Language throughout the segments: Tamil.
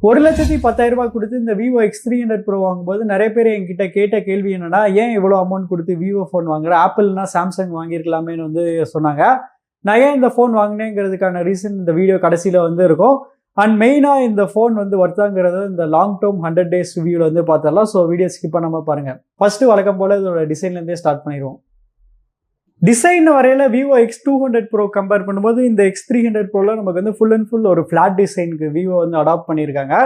1,10,000 கொடுத்து இந்த Vivo X300 Pro வாங்கும்போது நிறைய பேர் என்கிட்ட கேட்ட கேள்வி என்னன்னா, ஏன் இவ்வளோ அமௌண்ட் கொடுத்து Vivo ஃபோன் வாங்குற, ஆப்பிள்னா சாம்சங் வாங்கியிருக்கலாமேன்னு சொன்னாங்க. நான் ஏன் இந்த ஃபோன் வாங்கினேங்கிறதுக்கான ரீசன் இந்த வீடியோ கடைசியில் இருக்கும். அண்ட் மெயினாக இந்த ஃபோன் ஒர்த்தாங்கிறத இந்த லாங் டேர்ம் 100 டேஸ் ரிவ்யூவில் பார்த்துடலாம். ஸோ வீடியோ ஸ்கிப் பண்ணாமல் பாருங்கள். ஃபர்ஸ்ட் வழக்கம் போல் இதோட டிசைன்லேருந்தே ஸ்டார்ட் பண்ணிடுவோம். டிசைன் வரையில் Vivo X200 Pro கம்பேர் பண்ணும்போது இந்த X300 Proவில் நமக்கு ஃபுல் அண்ட் ஃபுல் ஒரு ஃப்ளாட் டிசைனுக்கு Vivo அடாப்ட் பண்ணியிருக்காங்க.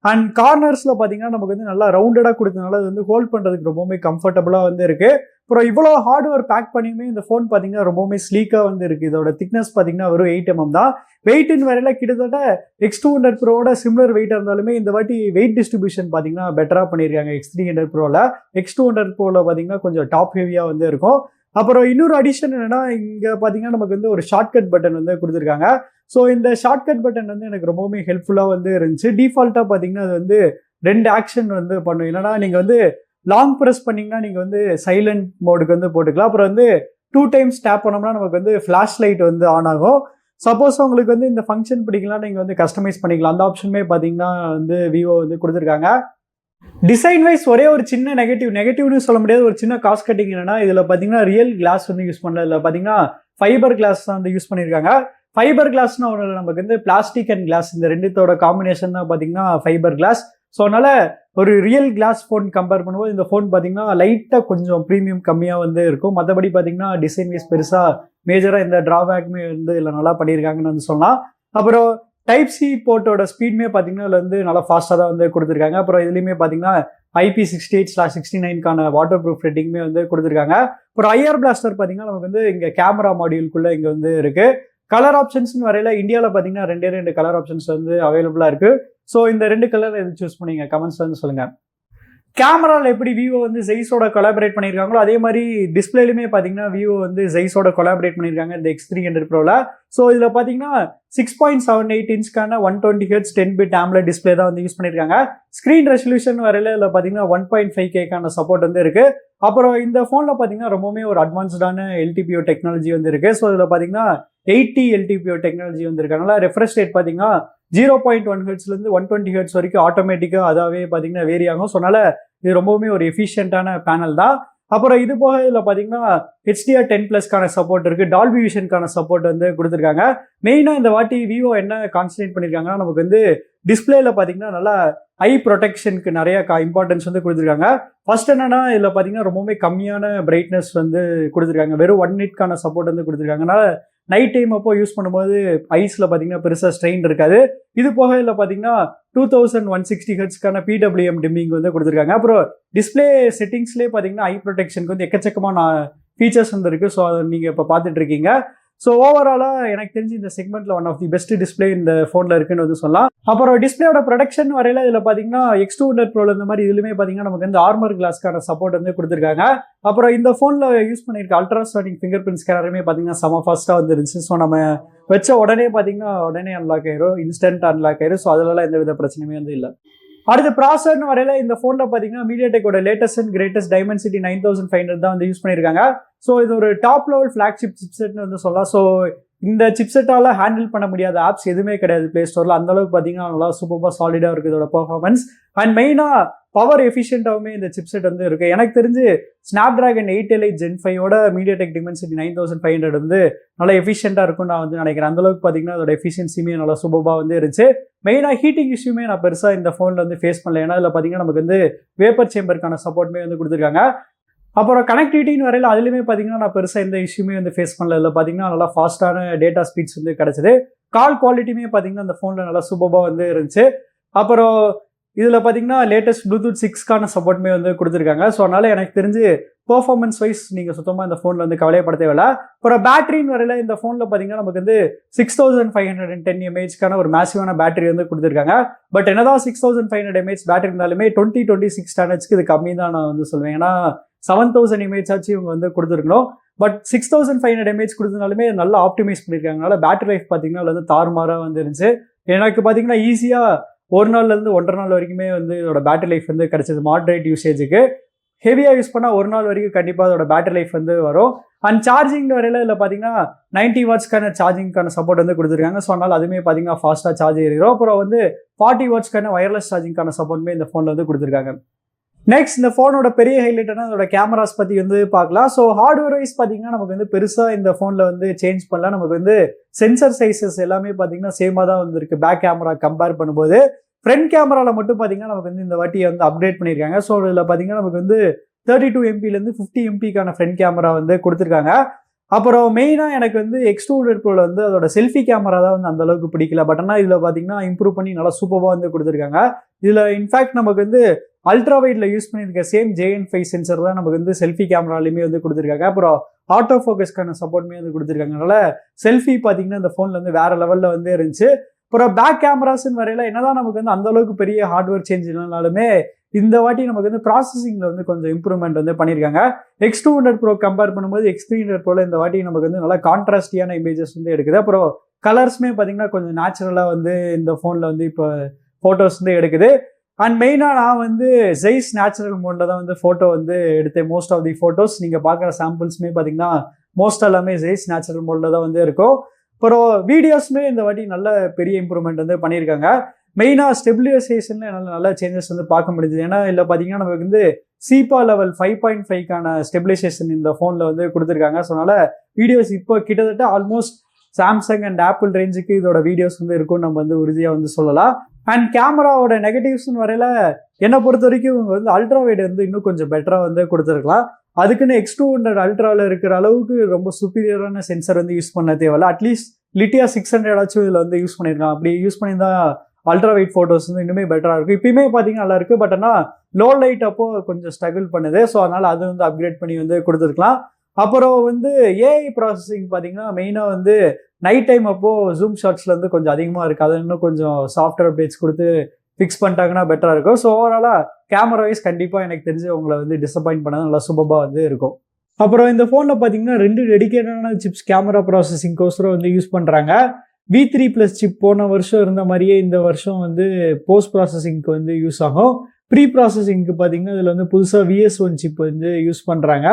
அண்ட் கார்னர்ஸில் பார்த்தீங்கன்னா நமக்கு நல்லா ரவுண்டடாக கொடுத்ததுனால அது ஹோல்ட் பண்ணுறதுக்கு ரொம்பவுமே கம்ஃபர்டபுளாக இருக்குது. அப்புறம் இவ்வளோ ஹார்ட்வேர் பேக் பண்ணியுமே இந்த ஃபோன் பார்த்தீங்கன்னா ரொம்பவுமே ஸ்லீக்காக இருக்குது. இதோட திக்னஸ் பார்த்தீங்கன்னா வெறும் 8 mm தான். வெயிட்னு வரையில் கிட்டத்தட்ட X200 Proவோட சிமிலர் வெயிட்டாக இருந்தாலுமே இந்த வாட்டி வெயிட் டிஸ்ட்ரிபியூஷன் பார்த்தீங்கன்னா பெட்டராக பண்ணியிருக்காங்க X300 Proவில். X200 Proவில் பார்த்தீங்கன்னா கொஞ்சம் டாப் ஹெவியாக இருக்கும். அப்புறம் இன்னொரு அடிஷன் என்னன்னா, இங்கே பார்த்தீங்கன்னா நமக்கு ஒரு ஷார்ட்கட் பட்டன் கொடுத்துருக்காங்க. ஸோ இந்த ஷார்ட்கட் பட்டன் எனக்கு ரொம்பவுமே ஹெல்ப்ஃபுல்லாக இருந்துச்சு. டிஃபால்ட்டாக பார்த்தீங்கன்னா அது 2 ஆக்ஷன் பண்ணும். என்னன்னா நீங்கள் லாங் ப்ரெஸ் பண்ணிங்கன்னா நீங்கள் சைலண்ட் மோடுக்கு போட்டுக்கலாம். அப்புறம் 2 times டேப் பண்ணோம்னா நமக்கு ஃப்ளாஷ் லைட் ஆன் ஆகும். சப்போஸ் உங்களுக்கு இந்த ஃபங்க்ஷன் பிடிக்கலாம், நீங்கள் கஸ்டமைஸ் பண்ணிக்கலாம். அந்த ஆப்ஷனுமே பார்த்தீங்கன்னா Vivo கொடுத்துருக்காங்க. டிசைன் வைஸ் ஒரே ஒரு சின்ன நெகட்டிவ்னு சொல்ல முடியாது, ஒரு சின்ன காஸ்ட் கட்டிங் என்னன்னா, இதில் பார்த்தீங்கன்னா ரியல் கிளாஸ் யூஸ் பண்ணல. இதில் பார்த்தீங்கன்னா ஃபைபர் கிளாஸ் தான் யூஸ் பண்ணியிருக்காங்க. ஃபைபர் கிளாஸ்னா ஒன்று நமக்கு பிளாஸ்டிக் அண்ட் கிளாஸ் இந்த ரெண்டுத்தோட காம்பினேஷன் தான் பார்த்தீங்கன்னா ஃபைபர் கிளாஸ். ஸோ அதனால ஒரு ரியல் கிளாஸ் ஃபோன் கம்பேர் பண்ணும்போது இந்த ஃபோன் பார்த்தீங்கன்னா லைட்டாக கொஞ்சம் ப்ரீமியம் கம்மியாக இருக்கும். மற்றபடி பார்த்தீங்கன்னா டிசைன் வைஸ் பெருசாக மேஜராக இந்த ட்ராபேக்குமே இதில் நல்லா பண்ணியிருக்காங்கன்னு சொல்லலாம். அப்புறம் டைப் சி போர்ட்டோட ஸ்பீடுமே பார்த்தீங்கன்னா அதில் நல்லா ஃபாஸ்ட்டாக தான் கொடுத்துருக்காங்க. அப்புறம் இதுலேயுமே பார்த்தீங்கன்னா IP68/69க்கான வாட்டர் ப்ரூஃப் ரேட்டிங்குமே கொடுத்துருக்காங்க. அப்புறம் ஐஆர் பிளாஸ்டர் பார்த்தீங்கன்னா நமக்கு இங்கே கேமரா மாடியூல்குள்ளே இங்கே இருக்குது. கலர் ஆப்ஷன்ஸ்னு வரையில இந்தியாவில் பார்த்தீங்கன்னா 2 கலர் ஆப்ஷன்ஸ் அவைலபிளாக இருக்குது. ஸோ இந்த 2 கலர் எது சூஸ் பண்ணீங்க கமெண்ட்ஸ் சொல்லுங்கள். கேமராவில் எப்படி Vivo Zeiss-ஓட கொலாபரேட் பண்ணியிருக்காங்களோ அதே மாதிரி டிஸ்பிளேலுமே பார்த்தீங்கன்னா Vivo Zeiss-ஓட கொலாபரேட் பண்ணியிருக்காங்க இந்த X300 Proவில். ஸோ இதில் பார்த்தீங்கன்னா 6.78 inch 120Hz 10-bit AMOLED display தான் யூஸ் பண்ணியிருக்காங்க. ஸ்க்ரீன் ரெசல்யூஷன் வரையில இதில் பார்த்தீங்கன்னா 1.5K சப்போர்ட் இருக்குது. அப்புறம் இந்த ஃபோனில் பார்த்தீங்கன்னா ரொம்பவுமே ஒரு அட்வான்ஸ்டான LTPO டெக்னாலஜி இருக்குது. ஸோ இதில் பார்த்தீங்கன்னா 80 LTPO டெக்னாலஜி இருக்கனால ரெஃப்ரெஷ் ரேட் பார்த்தீங்கன்னா 0.1 Hzலேருந்து 120 Hz வரைக்கும் ஆட்டோமேட்டிக்காக அதாவே பார்த்தீங்கன்னா வேரி ஆகும். ஸோ அதனால் இது ரொம்பவுமே ஒரு எஃபிஷியன்ட்டான பேனல் தான். அப்புறம் இது போக இதில் பார்த்தீங்கன்னா HDR10+க்கான சப்போர்ட் இருக்குது. டால்பி விஷனுக்கான சப்போர்ட் கொடுத்துருக்காங்க. மெயினாக இந்த வாட்டி Vivo என்ன கான்சன்ட்ரேட் பண்ணியிருக்காங்கன்னா, நமக்கு டிஸ்பிளேல பார்த்தீங்கன்னா நல்லா ஐ ப்ரொடெக்ஷனுக்கு நிறைய இம்பார்ட்டன்ஸ் கொடுத்துருக்காங்க. ஃபர்ஸ்ட் என்னன்னா இதில் பார்த்தீங்கன்னா ரொம்பவுமே கம்மியான பிரைட்னஸ் கொடுத்துருக்காங்க. வெறும் 1 nitக்கான சப்போர்ட் கொடுத்துருக்காங்க. அதனால நைட் டைம் அப்போ யூஸ் பண்ணும்போது ஐஸில் பார்த்தீங்கன்னா பெருசாக ஸ்ட்ரெயின் இருக்காது. இது போக இதில் பார்த்தீங்கன்னா 2160 Hzக்கான PWM டிம்மிங் கொடுத்துருக்காங்க. அப்புறம் டிஸ்பிளே செட்டிங்ஸ்லேயே பார்த்தீங்கன்னா ஐ ப்ரொடெக்ஷனுக்கு எக்கச்சக்கமான ஃபீச்சர்ஸ் இருக்குது. ஸோ அதை நீங்கள் இப்போ பார்த்துட்டு இருக்கீங்க. ஸோ ஓவராலாக எனக்கு தெரிஞ்சு இந்த செக்மெண்ட்டில் one of the best display இந்த ஃபோனில் இருக்குன்னு சொல்லலாம். அப்புறம் டிஸ்பிளேயோட ப்ரொடக்ஷன் வரையில் இதில் பார்த்தீங்கன்னா X200 Proவில் இந்த மாதிரி இதுலையுமே பார்த்தீங்கன்னா நமக்கு ஆர்மர் கிளாஸ்க்கான சப்போர்ட் கொடுத்துருக்காங்க. அப்புறம் இந்த ஃபோனில் யூஸ் பண்ணியிருக்க அல்ட்ராசோனிக் ஃபிங்கர் பிரிண்ட் ஸ்கேனருமே பார்த்தீங்கன்னா செம ஃபாஸ்ட்டாக இருந்துச்சு. ஸோ நம்ம வச்ச உடனே பார்த்தீங்கன்னா உடனே அன்லாக் ஆயிரும், இன்ஸ்டன்ட் அன்லாக் ஆயிரும். ஸோ அதெல்லாம் எந்த வித பிரச்சனையுமே இல்லை. அடுத்த ப்ராசர்னு வரையில இந்த ஃபோனில் பார்த்தீங்கன்னா மீடியாடெக்கோட லேட்டஸ்ட் அண்ட் கிரேட்டஸ்ட் Dimensity 9500 தான் யூஸ் பண்ணியிருக்காங்க. ஸோ இது ஒரு டாப் லெவல் ஃபிளாக்ஷிப் சிப்செட்னு சொல்லலாம். ஸோ இந்த சிப்செட்டால் ஹேண்டில் பண்ண முடியாத ஆப்ஸ் எதுவுமே கிடையாது ப்ளே ஸ்டோரில். அந்தளவுக்கு பார்த்தீங்கன்னா நல்லா சூப்பராக சாலிடாக இருக்குது இதோட பர்ஃபார்மன்ஸ். அண்ட் மெயினாக பவர் எஃபிஷியன்ட்டாகவுமே இந்த சிப்செட் இருக்குது. எனக்கு தெரிஞ்சு Snapdragon 888 Gen 5ஓட MediaTek Dimensity 9500 நல்லா எஃபிஷியன்ட்டாக இருக்கும்னு நான் நினைக்கிறேன். அந்தளவுக்கு பார்த்தீங்கன்னா அதோட எஃபிஷியன்சியுமே நல்லா சூப்பராக இருந்துச்சு. மெயினாக ஹீட்டிங் இஷ்யூமே நான் பெருசாக இந்த ஃபோனில் ஃபேஸ் பண்ணல. ஏன்னா இதில் பார்த்தீங்கன்னா நமக்கு வேப்பர் சேம்பருக்கான சப்போர்ட்டுமே கொடுத்துருக்காங்க. அப்புறம் கனெக்டிவிட்டின்னு வரையில் அதுலேயுமே பார்த்தீங்கன்னா நான் பெருசாக எந்த இஷ்யூமே ஃபேஸ் பண்ணல. இதில் பார்த்தீங்கன்னா நல்லா ஃபாஸ்ட்டான டேட்டா ஸ்பீட்ஸ் கிடச்சிது. கால் குவாலிட்டியுமே பார்த்தீங்கன்னா அந்த ஃபோனில் நல்லா சூப்பராக இருந்துச்சு. அப்புறம் இதில் பார்த்தீங்கன்னா லேட்டஸ்ட் Bluetooth 6க்கான சப்போர்ட்டுமே கொடுத்துருக்காங்க. ஸோ அதனால் எனக்கு தெரிஞ்சு பெர்ஃபார்மன்ஸ் வைஸ் நீங்கள் சுத்தமாக இந்த ஃபோனில் கவலையப்பட தேவையில்ல. அப்புறம் பேட்டரின்னு வரையில் இந்த ஃபோனில் பார்த்தீங்கன்னா நமக்கு 6510 mAhக்கான ஒரு மேசிவான பேட்டரி கொடுத்துருக்காங்க. பட் என்னதான் 6500 mAh பேட்டரி இருந்தாலுமே 2026 ஸ்டாண்டர்ட்ஸ்க்கு இது கம்மி தான் நான் சொல்லுவேன். ஏன்னா 7000 mAh ஆச்சு இவங்க கொடுத்துருக்கணும். பட் 6500 mAh கொடுத்தனாலுமே நல்லா ஆப்டிமைஸ் பண்ணியிருக்காங்கனால பேட்டரி லைஃப் பார்த்தீங்கன்னா அதில் தாறுமாறாக இருந்துச்சு. எனக்கு பார்த்தீங்கன்னா ஈஸியாக 1 நாள்லேருந்து 1.5 நாள் வரைக்குமே இதோட பேட்டரி லைஃப் கிடைச்சது மாட்ரேட் யூசேஜுக்கு. ஹெவியாக யூஸ் பண்ணால் ஒரு நாள் வரைக்கும் கண்டிப்பாக அதோட பேட்டரி லைஃப் வந்து வரும். அண்ட் சார்ஜிங் வரையில் இதில் பார்த்தீங்கன்னா 90 வாட்ஸ்க்கான சார்ஜிங்கான சப்போர்ட் வந்து கொடுத்துருக்காங்க. ஸோ அதனால் அதுவுமே பார்த்தீங்கன்னா ஃபாஸ்ட்டாக சார்ஜ் ஏறிடும். அப்புறம் வந்து 40 வாட்ஸ்க்கான வயர்லெஸ் சார்ஜிங்கான சப்போர்ட்டுமே இந்த ஃபோனில் வந்து கொடுத்துருக்காங்க. நெக்ஸ்ட் இந்த ஃபோனோட பெரிய ஹைலைட்டான அதோட கேமராஸ் பற்றி வந்து பார்க்கலாம். ஸோ ஹார்ட்வேர் வைஸ் பார்த்தீங்கன்னா நமக்கு வந்து பெருசாக இந்த ஃபோனில் வந்து சேஞ்ச் பண்ணலாம். நமக்கு வந்து சென்சர் சைஸஸ் எல்லாமே பார்த்தீங்கன்னா சேமாக தான் வந்துருக்கு பேக் கேமரா கம்பேர் பண்ணும்போது. ஃப்ரண்ட் கேமராவில் மட்டும் பார்த்தீங்கன்னா நமக்கு வந்து இந்த வாட்டியை வந்து அப்டேட் பண்ணியிருக்காங்க. ஸோ இதில் பார்த்தீங்கன்னா நமக்கு வந்து 32 MPலேருந்து 50 MPக்கான ஃப்ரண்ட் கேமரா வந்து கொடுத்துருக்காங்க. அப்புறம் மெயினாக எனக்கு வந்து X200 Proல வந்து அதோட செல்ஃபி கேமரா தான் வந்து அந்த அளவுக்கு பிடிக்கல. பட் ஆனால் இதில் பார்த்தீங்கன்னா இம்ப்ரூவ் பண்ணி நல்லா சூப்பராக வந்து கொடுத்துருக்காங்க. இதில் இன்ஃபேக்ட் நமக்கு வந்து அல்ட்ரா வைட்ல யூஸ் பண்ணியிருக்க சேம் JN5 சென்சர் தான் நமக்கு வந்து செல்ஃபி கேமராலையுமே வந்து கொடுத்துருக்காங்க. அப்புறம் ஆட்டோ ஃபோக்கஸ்க்கான சப்போர்ட்டுமே வந்து கொடுத்துருக்காங்க. அதனால செல்ஃபி பார்த்தீங்கன்னா இந்த ஃபோனில் வந்து வேற லெவலில் வந்து இருந்துச்சு. அப்புறம் பேக் கேமராஸ்ன்னு வரையில என்னதான் நமக்கு வந்து அந்த அளவுக்கு பெரிய ஹார்ட்வேர் சேஞ்ச் இல்லைனாலுமே இந்த வாட்டி நமக்கு வந்து ப்ராசஸிங்ல வந்து கொஞ்சம் இம்ப்ரூவ்மெண்ட் வந்து பண்ணியிருக்காங்க. X200 Pro கம்பேர் பண்ணும்போது X300 Proல இந்த வாட்டி நமக்கு வந்து நல்லா கான்ட்ராஸ்டியான இமேஜஸ் வந்து எடுக்குது. அப்புறம் கலர்ஸ்மே பார்த்தீங்கன்னா கொஞ்சம் நேச்சுரலாக வந்து இந்த ஃபோனில் வந்து இப்போ ஃபோட்டோஸ் வந்து எடுக்குது. அண்ட் மெயினாக நான் வந்து ஜெய்ஸ் நேச்சுரல் மோடில் தான் வந்து ஃபோட்டோ வந்து எடுத்தேன். மோஸ்ட் ஆஃப் தி ஃபோட்டோஸ் நீங்கள் பார்க்குற சாம்பிள்ஸ்மே பார்த்தீங்கன்னா மோஸ்ட் எல்லாமே ஜெய்ஸ் நேச்சுரல் மோடில் தான் வந்து இருக்கும். அப்புறம் வீடியோஸ்மே இந்த வாட்டி நல்ல பெரிய இம்ப்ரூவ்மெண்ட் வந்து பண்ணியிருக்காங்க. மெயினாக ஸ்டெபிலைசேஷனில் என்னால் நல்ல சேஞ்சஸ் வந்து பார்க்க முடியுது. ஏன்னா இல்லை பார்த்தீங்கன்னா நமக்கு வந்து சீபா லெவல் 5.5க்கான ஸ்டெபிலைசேஷன் இந்த ஃபோனில் வந்து கொடுத்துருக்காங்க. ஸோ அதனால் வீடியோஸ் இப்போ கிட்டத்தட்ட ஆல்மோஸ்ட் சாம்சங் அண்ட் ஆப்பிள் ரேஞ்சுக்கு இதோட வீடியோஸ் வந்து இருக்கும்னு நம்ம வந்து உறுதியாக வந்து சொல்லலாம். அண்ட் கேமராவோட நெகட்டிவ்ஸ்னு வரையில என்னை பொறுத்த வரைக்கும் இவங்க வந்து அல்ட்ரா வைட் வந்து இன்னும் கொஞ்சம் பெட்டராக வந்து கொடுத்துருக்கலாம். அதுக்குன்னு X200 அல்ட்ராவில் இருக்கிற அளவுக்கு ரொம்ப சுப்பீரியரான சென்சர் வந்து யூஸ் பண்ண தேவையில்ல. அட்லீஸ்ட் லிட்டியா 600 ஆச்சும் இதில் வந்து யூஸ் பண்ணியிருக்கலாம். அப்படி யூஸ் பண்ணியிருந்தா அல்ட்ரா வைட் ஃபோட்டோஸ் வந்து இன்னுமே பெட்டராக இருக்கும். இப்பயுமே பார்த்தீங்கன்னா நல்லா இருக்குது. பட் ஆனால் லோ லைட் அப்போ கொஞ்சம் ஸ்ட்ரகிள் பண்ணுது. ஸோ அதனால் அது வந்து அப்கிரேட் பண்ணி வந்து கொடுத்துருக்கலாம். அப்புறம் வந்து ஏஐ ப்ராசஸிங் பார்த்தீங்கன்னா மெயினாக வந்து நைட் டைம் அப்போது ஜூம் ஷாட்ஸில் வந்து கொஞ்சம் அதிகமாக இருக்குது. அதை இன்னும் கொஞ்சம் சாஃப்ட்வேர் அப்டேட்ஸ் கொடுத்து ஃபிக்ஸ் பண்ணிட்டாங்கன்னா பெட்டராக இருக்கும். ஸோ ஓவராலாக கேமரா வைஸ் கண்டிப்பாக எனக்கு தெரிஞ்சு உங்களை வந்து டிசப்பாயின்ட் பண்ணால் நல்லா சூப்பராக வந்து இருக்கும். அப்புறம் இந்த ஃபோனில் பார்த்தீங்கன்னா 2 டெடிகேட்டடான சிப்ஸ் கேமரா ப்ராசஸிங்கோசரம் வந்து யூஸ் பண்ணுறாங்க. V3+ சிப் போன வருஷம் இருந்த மாதிரியே இந்த வருஷம் வந்து போஸ்ட் ப்ராசஸிங்க்கு வந்து யூஸ் ஆகும். ப்ரீ ப்ராசஸிங்க்கு பார்த்தீங்கன்னா இதில் வந்து புதுசாக VS1 சிப் வந்து யூஸ் பண்ணுறாங்க.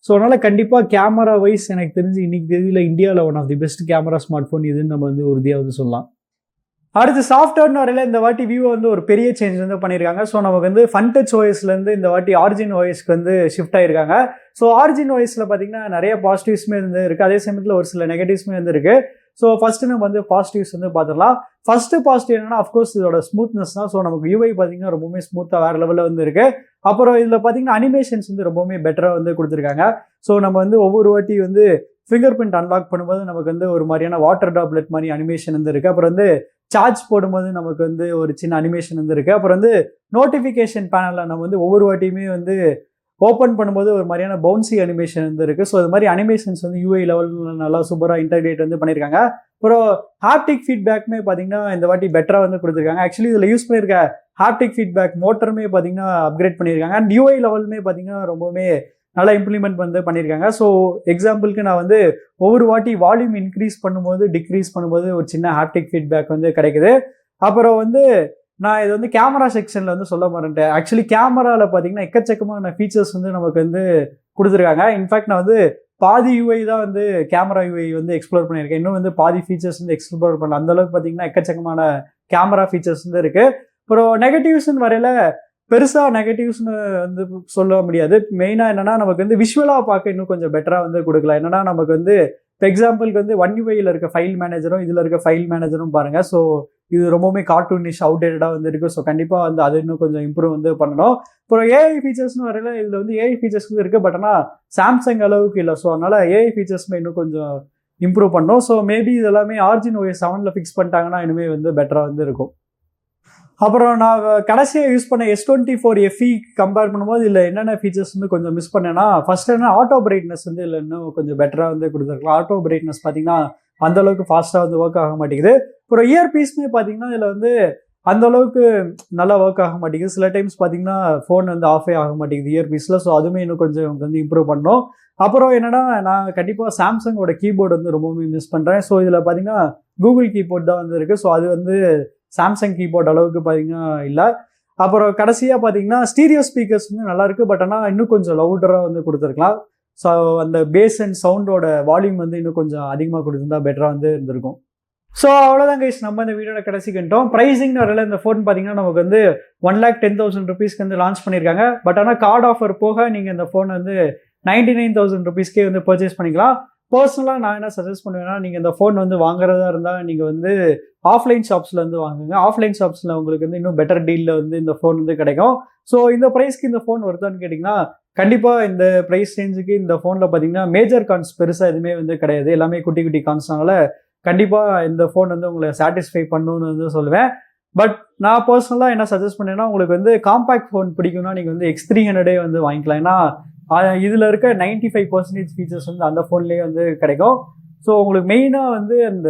ஸோ அதனால் கண்டிப்பாக கேமரா வைஸ் எனக்கு தெரிஞ்சு இன்னைக்கு தேதியில் இந்தியாவில் one of the best camera smart phone இதுன்னு நம்ம வந்து உறுதியாக வந்து சொல்லலாம். அடுத்து சாஃப்ட்வேர்னு வரையில இந்த வாட்டி விவோ வந்து ஒரு பெரிய சேஞ்ச் வந்து பண்ணியிருக்காங்க. ஸோ நமக்கு வந்து ஃபன்டச் ஓஎஸ்லேருந்து இந்த வாட்டி ஆரிஜின் ஓஎஸ்க்கு வந்து ஷிஃப்ட் ஆயிருக்காங்க. ஸோ ஆரிஜின் ஓஎஸில் பார்த்தீங்கன்னா நிறைய பாசிட்டிவ்ஸ்மே வந்து இருக்குது. அதே சமயத்தில் ஒரு சில நெகட்டிவ்ஸ்மே வந்து இருக்குது. ஸோ ஃபர்ஸ்ட் நம்ம வந்து பாசிட்டிவ்ஸ் வந்து பார்த்துடலாம். ஃபர்ஸ்ட் பாசிட்டிவ் என்னன்னா அஃப்கோர்ஸ் இதோட ஸ்மூத்னஸ் தான். ஸோ நமக்கு யூஐ பார்த்தீங்கன்னா ரொம்பவுமே ஸ்மூத்தாக வேறு லெவலில் வந்து இருக்கு. அப்புறம் இதில் பார்த்தீங்கன்னா அனிமேஷன்ஸ் வந்து ரொம்பவுமே பெட்டராக வந்து கொடுத்துருக்காங்க. ஸோ நம்ம வந்து ஒவ்வொரு வாட்டி வந்து ஃபிங்கர் பிரிண்ட் அன்லாக் பண்ணும்போது நமக்கு வந்து ஒரு மாதிரியான வாட்டர் ட்ராப்லெட் மாதிரி அனிமேஷன் வந்து இருக்குது. அப்புறம் வந்து சார்ஜ் போடும்போது நமக்கு வந்து ஒரு சின்ன அனிமேஷன் வந்து இருக்குது. அப்புறம் வந்து நோட்டிஃபிகேஷன் பேனலில் நம்ம வந்து ஒவ்வொரு வாட்டியுமே வந்து ஓப்பன் பண்ணும்போது ஒரு மாதிரியான பவுன்சி அனிமேஷன் வந்து இருக்குது. ஸோ இது மாதிரி அனிமேஷன்ஸ் வந்து யூஐ லெவலில் நல்லா சூப்பராக இன்டகிரேட் வந்து பண்ணியிருக்காங்க. அப்புறம் ஹாப்டிக் ஃபீட்பேக்குமே பார்த்தீங்கன்னா இந்த வாட்டி பெட்டராக வந்து கொடுத்துருக்காங்க. ஆக்சுவலி இதில் யூஸ் பண்ணியிருக்க ஹாப்டிக் ஃபீட்பேக் மோட்டருமே பார்த்தீங்கன்னா அப்கிரேட் பண்ணியிருக்காங்க. அண்ட் யூஐ லெவலுமே பார்த்தீங்கன்னா ரொம்பவுமே நல்லா இம்ப்ளிமெண்ட் வந்து பண்ணியிருக்காங்க. ஸோ எக்ஸாம்பிளுக்கு நான் வந்து ஒவ்வொரு வாட்டி வால்யூம் இன்க்ரீஸ் பண்ணும்போது டிக்ரீஸ் பண்ணும்போது ஒரு சின்ன ஹாப்டிக் ஃபீட்பேக் வந்து கிடைக்குது. அப்புறம் வந்து நான் இது வந்து கேமரா செக்ஷனில் வந்து சொல்ல மாட்டேன். ஆக்சுவலி கேமராவில் பார்த்தீங்கன்னா எக்கச்சக்கமான ஃபீச்சர்ஸ் வந்து நமக்கு வந்து கொடுத்துருக்காங்க. இன்ஃபேக்ட் நான் வந்து பாதி யூஐ தான் வந்து கேமரா யூஐ வந்து எக்ஸ்ப்ளோர் பண்ணியிருக்கேன். இன்னும் வந்து பாதி ஃபீச்சர்ஸ் வந்து எக்ஸ்ப்ளோர் பண்ணல. அந்தளவுக்கு பார்த்தீங்கன்னா எக்கச்சக்கமான கேமரா ஃபீச்சர்ஸ் வந்து இருக்குது. அப்புறம் நெகட்டிவ்ஸ்ன்னு வரையில பெருசாக நெகட்டிவ்ஸ்னு வந்து சொல்ல முடியாது. மெயினாக என்னன்னா நமக்கு வந்து விஷுவலாக பார்க்க இன்னும் கொஞ்சம் பெட்டராக வந்து கொடுக்கலாம். என்னன்னா நமக்கு வந்து இப்போ எக்ஸாம்பிளுக்கு வந்து ஒன் யூஐயில் இருக்க ஃபைல் மேனேஜரும் இதில் இருக்க ஃபைல் மேனேஜரும் பாருங்கள். ஸோ இது ரொம்பவுமே கார்ட்டூனிஷ் அவுடேட்டடாக வந்து இருக்குது. ஸோ கண்டிப்பாக வந்து அது இன்னும் கொஞ்சம் இம்ப்ரூவ் வந்து பண்ணணும். அப்புறம் ஏஐ ஃபீச்சர்ஸ்னு வரையில இதில் வந்து ஏஐ ஃபீச்சர்ஸ் இருக்குது. பட் ஆனால் சாம்சங் அளவுக்கு இல்லை. ஸோ அதனால் ஏஐ ஃபீச்சர்ஸ்மே இன்னும் கொஞ்சம் இம்ப்ரூவ் பண்ணணும். ஸோ மேபி இதெல்லாமே ஆரிஜின் OS 7ல் ஃபிக்ஸ் பண்ணிட்டாங்கன்னா இனிமே வந்து பெட்டராக வந்து இருக்கும். அப்புறம் நான் கடைசியாக யூஸ் பண்ண S24 FE கம்பேர் பண்ணும்போது இதில் என்னென்ன ஃபீச்சர்ஸ் வந்து கொஞ்சம் மிஸ் பண்ணேன்னா ஃபர்ஸ்ட் என்ன ஆட்டோ பிரைட்னஸ் வந்து இதில் இன்னும் கொஞ்சம் பெட்டராக வந்து கொடுத்துருக்கலாம். ஆட்டோ பிரைட்னஸ் பார்த்தீங்கன்னா அந்தளவுக்கு ஃபாஸ்ட்டாக வந்து ஒர்க் ஆக மாட்டேங்குது. அப்புறம் இயர்பீஸ்மே பார்த்தீங்கன்னா இதில் வந்து அந்தளவுக்கு நல்லா ஒர்க் ஆக மாட்டேங்குது. சில டைம்ஸ் பார்த்தீங்கன்னா ஃபோன் வந்து ஆஃபே ஆக மாட்டேங்குது இயர்பீஸில். ஸோ அதுவுமே இன்னும் கொஞ்சம் வந்து இம்ப்ரூவ் பண்ணணும். அப்புறம் என்னன்னா நான் கண்டிப்பாக சாம்சங்கோட கீபோர்டு வந்து ரொம்பவுமே மிஸ் பண்ணுறேன். ஸோ இதில் பார்த்தீங்கன்னா கூகுள் கீபோர்ட் தான் வந்து இருக்குது. ஸோ அது வந்து சாம்சங் கீபோர்ட் அளவுக்கு பார்த்தீங்கன்னா இல்லை. அப்புறம் கடைசியாக பார்த்தீங்கன்னா ஸ்டீரியோ ஸ்பீக்கர்ஸ் வந்து நல்லா இருக்கு. பட் ஆனால் இன்னும் கொஞ்சம் லவுடராக வந்து கொடுத்துருக்கலாம். ஸோ அந்த பேஸ் அண்ட் சவுண்டோட வால்யூம் வந்து இன்னும் கொஞ்சம் அதிகமாக கொடுத்துருந்தா பெட்டராக வந்து இருந்திருக்கும். ஸோ அவ்வளோதான் கைஸ், நம்ம இந்த வீடியோட கடைசிக்கிட்டோம். ப்ரைஸிங்னு வரல இந்த ஃபோன் பார்த்தீங்கன்னா நமக்கு வந்து 1,10,000 rupeesக்கு வந்து லான்ச் பண்ணியிருக்காங்க. பட் ஆனால் கார்டு ஆஃபர் போக நீங்கள் இந்த ஃபோன் வந்து 99,000 rupeesக்கே வந்து பர்ச்சேஸ் பண்ணிக்கலாம். பர்சனலாக நான் என்ன சஜஸ்ட் பண்ணுவேன்னா, நீங்கள் இந்த ஃபோன் வந்து வாங்குறதா இருந்தால் நீங்கள் வந்து ஆஃப்லைன் ஷாப்ஸில் வந்து வாங்குங்க. ஆஃப்லைன் ஷாப்ஸில் உங்களுக்கு வந்து இன்னும் பெட்டர் டீலில் வந்து இந்த ஃபோன் வந்து கிடைக்கும். ஸோ இந்த ப்ரைஸ்க்கு இந்த ஃபோன் வருதான்னு கேட்டிங்கன்னா, கண்டிப்பாக இந்த ப்ரைஸ் ரேஞ்சுக்கு இந்த ஃபோனில் பார்த்தீங்கன்னா மேஜர் கான்ஸ் பெருசாக எதுவுமே வந்து கிடையாது. எல்லாமே குட்டி குட்டி கான்ஸ்னால கண்டிப்பாக இந்த ஃபோன் வந்து உங்களை சாட்டிஸ்ஃபை பண்ணணும்னு வந்து சொல்லுவேன். பட் நான் பர்சனலாக என்ன சஜஸ்ட் பண்ணேன்னா, உங்களுக்கு வந்து காம்பேக்ட் ஃபோன் பிடிக்கும்னா நீங்கள் வந்து X300 வந்து வாங்கிக்கலாம். ஏன்னா இதில் இருக்க 95% ஃபீச்சர்ஸ் வந்து அந்த ஃபோன்லேயே வந்து கிடைக்கும். ஸோ உங்களுக்கு மெயினாக வந்து அந்த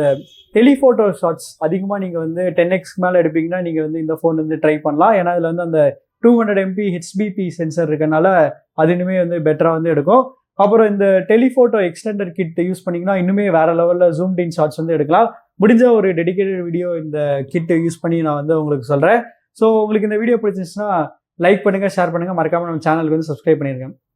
டெலிஃபோட்டோ ஷாட்ஸ் அதிகமாக நீங்கள் வந்து 10x மேலே எடுப்பீங்கன்னா நீங்கள் வந்து இந்த ஃபோன் வந்து ட்ரை பண்ணலாம். ஏன்னா இதில் வந்து அந்த 200 MP HBP சென்சர் இருக்கனால அது இன்னுமே வந்து பெட்டராக வந்து எடுக்கும். அப்புறம் இந்த டெலிஃபோட்டோ எக்ஸ்டெண்டர் கிட் யூஸ் பண்ணிங்கன்னா இன்னுமே வேறு லெவலில் ஜூம்ட் இன் ஷாட்ஸ் வந்து எடுக்கலாம். முடிஞ்ச ஒரு டெடிகேட்டட் வீடியோ இந்த கிட்டை யூஸ் பண்ணி நான் வந்து உங்களுக்கு சொல்கிறேன். ஸோ உங்களுக்கு இந்த வீடியோ பிடிச்சிருந்துச்சுன்னா லைக் பண்ணுங்கள், ஷேர் பண்ணுங்கள், மறக்காமல் நம்ம சேனலுக்கு வந்து சப்ஸ்கிரைப் பண்ணியிருக்கேன்.